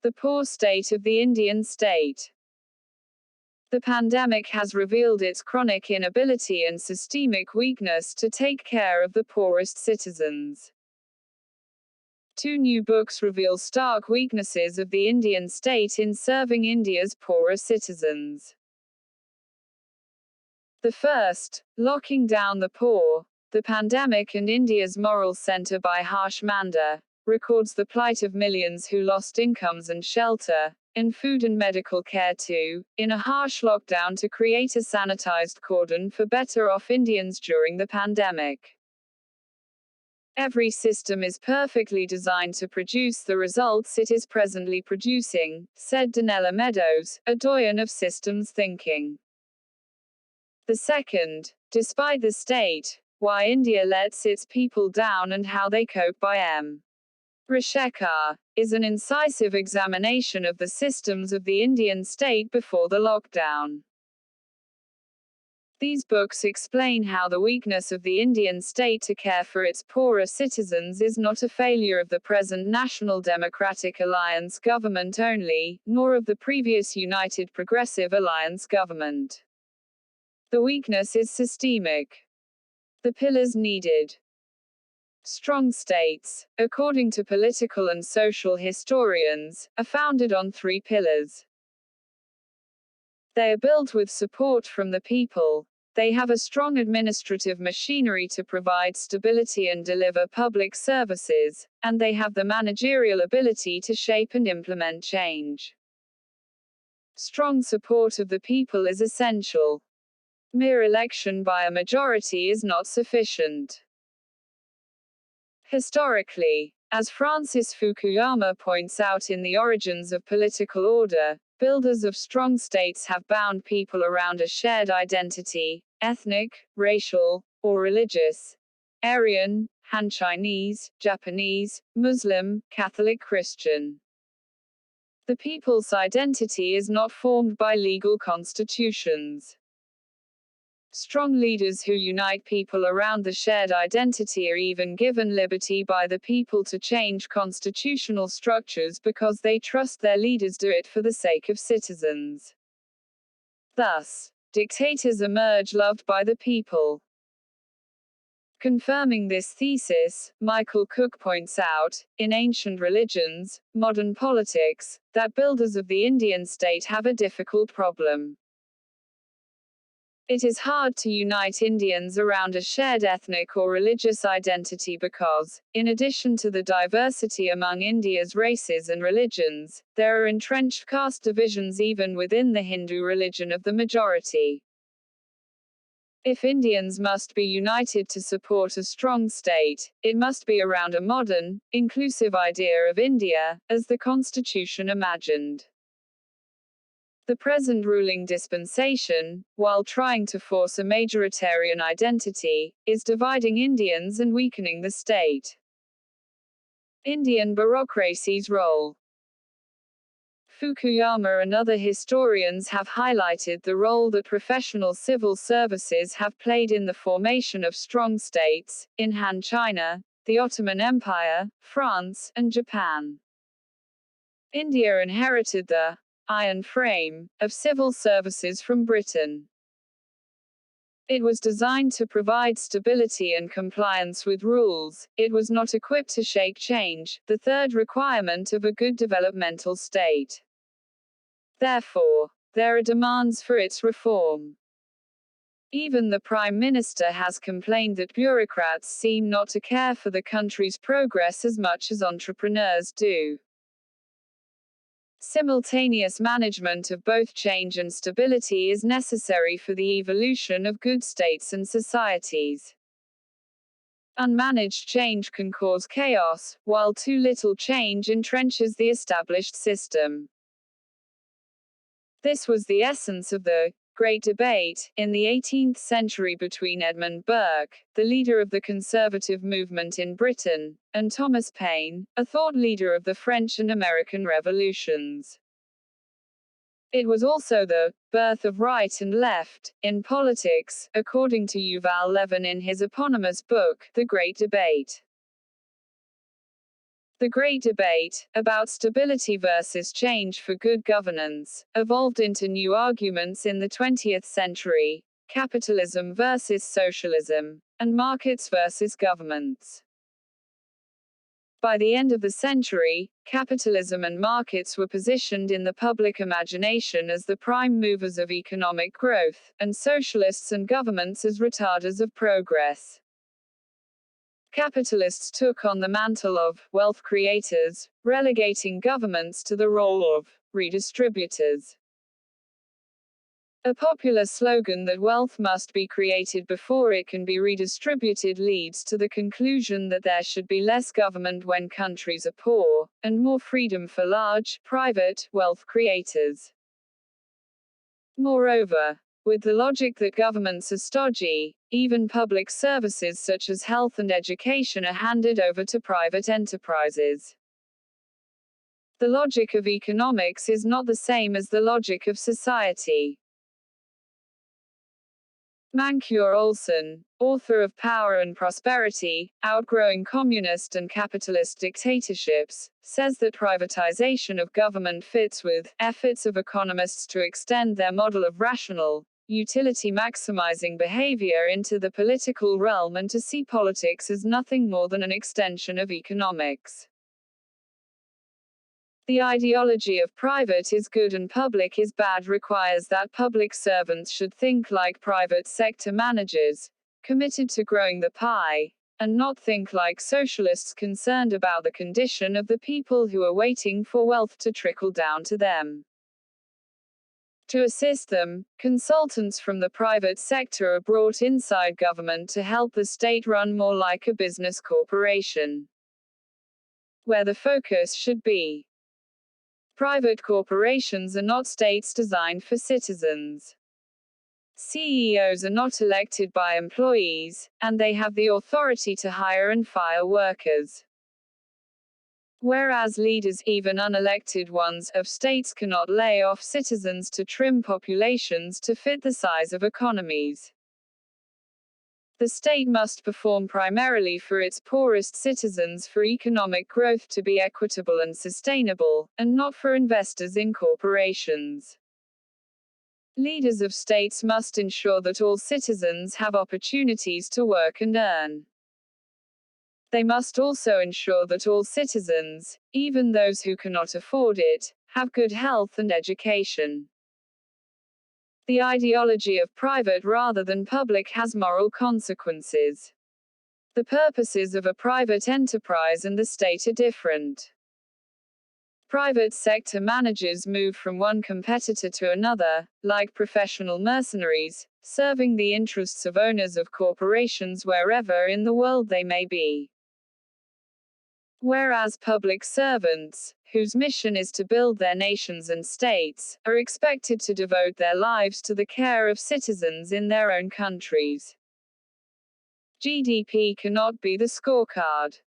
The poor state of the Indian state. The pandemic has revealed its chronic inability and systemic weakness to take care of the poorest citizens. Two new books reveal stark weaknesses of the Indian state in serving India's poorer citizens. The first, Locking Down the Poor, The Pandemic and India's Moral Center by Harsh Manda, records the plight of millions who lost incomes and shelter, and food and medical care too, in a harsh lockdown to create a sanitized cordon for better off Indians during the pandemic. Every system is perfectly designed to produce the results it is presently producing, said Donella Meadows, a doyen of systems thinking. The second, Despite the State, Why India Lets Its People Down and How They Cope by M. Rishekar, is an incisive examination of the systems of the Indian state before the lockdown. These books explain how the weakness of the Indian state to care for its poorer citizens is not a failure of the present National Democratic Alliance government only, nor of the previous United Progressive Alliance government. The weakness is systemic. The pillars needed. Strong states, according to political and social historians, are founded on three pillars. They are built with support from the people, they have a strong administrative machinery to provide stability and deliver public services, and they have the managerial ability to shape and implement change. Strong support of the people is essential. Mere election by a majority is not sufficient. Historically, as Francis Fukuyama points out in The Origins of Political Order, builders of strong states have bound people around a shared identity, ethnic, racial, or religious, Aryan, Han Chinese, Japanese, Muslim, Catholic Christian. The people's identity is not formed by legal constitutions. Strong leaders who unite people around the shared identity are even given liberty by the people to change constitutional structures because they trust their leaders do it for the sake of citizens. Thus, dictators emerge loved by the people. Confirming this thesis, Michael Cook points out, in ancient religions, modern politics, that builders of the Indian state have a difficult problem. It is hard to unite Indians around a shared ethnic or religious identity because, in addition to the diversity among India's races and religions, there are entrenched caste divisions even within the Hindu religion of the majority. If Indians must be united to support a strong state, it must be around a modern, inclusive idea of India, as the Constitution imagined. The present ruling dispensation, while trying to force a majoritarian identity, is dividing Indians and weakening the state. Indian bureaucracy's role. Fukuyama and other historians have highlighted the role that professional civil services have played in the formation of strong states, in Han China, the Ottoman Empire, France, and Japan. India inherited the iron frame of civil services from Britain. It was designed to provide stability and compliance with rules, it was not equipped to shake change, the third requirement of a good developmental state. Therefore, there are demands for its reform. Even the Prime Minister has complained that bureaucrats seem not to care for the country's progress as much as entrepreneurs do. Simultaneous management of both change and stability is necessary for the evolution of good states and societies. Unmanaged change can cause chaos, while too little change entrenches the established system. This was the essence of the Great Debate in the 18th century between Edmund Burke, the leader of the conservative movement in Britain, and Thomas Paine, a thought leader of the French and American revolutions. It was also the birth of right and left in politics, according to Yuval Levin in his eponymous book, The Great Debate. The great debate about stability versus change for good governance evolved into new arguments in the 20th century: capitalism versus socialism, and markets versus governments. By the end of the century, capitalism and markets were positioned in the public imagination as the prime movers of economic growth, and socialists and governments as retarders of progress. Capitalists took on the mantle of wealth creators, relegating governments to the role of redistributors. A popular slogan that wealth must be created before it can be redistributed leads to the conclusion that there should be less government when countries are poor, and more freedom for large, private, wealth creators. Moreover, with the logic that governments are stodgy, even public services such as health and education are handed over to private enterprises. The logic of economics is not the same as the logic of society. Mancure Olson, author of Power and Prosperity, Outgrowing Communist and Capitalist Dictatorships, says that privatization of government fits with efforts of economists to extend their model of rational, utility-maximizing behavior into the political realm and to see politics as nothing more than an extension of economics. The ideology of private is good and public is bad requires that public servants should think like private sector managers, committed to growing the pie, and not think like socialists concerned about the condition of the people who are waiting for wealth to trickle down to them. To assist them, consultants from the private sector are brought inside government to help the state run more like a business corporation, where the focus should be. Private corporations are not states designed for citizens. CEOs are not elected by employees, and they have the authority to hire and fire workers. Whereas leaders, even unelected ones, of states cannot lay off citizens to trim populations to fit the size of economies. The state must perform primarily for its poorest citizens for economic growth to be equitable and sustainable, and not for investors in corporations. Leaders of states must ensure that all citizens have opportunities to work and earn. They must also ensure that all citizens, even those who cannot afford it, have good health and education. The ideology of private rather than public has moral consequences. The purposes of a private enterprise and the state are different. Private sector managers move from one competitor to another, like professional mercenaries, serving the interests of owners of corporations wherever in the world they may be. Whereas public servants, whose mission is to build their nations and states, are expected to devote their lives to the care of citizens in their own countries. GDP cannot be the scorecard.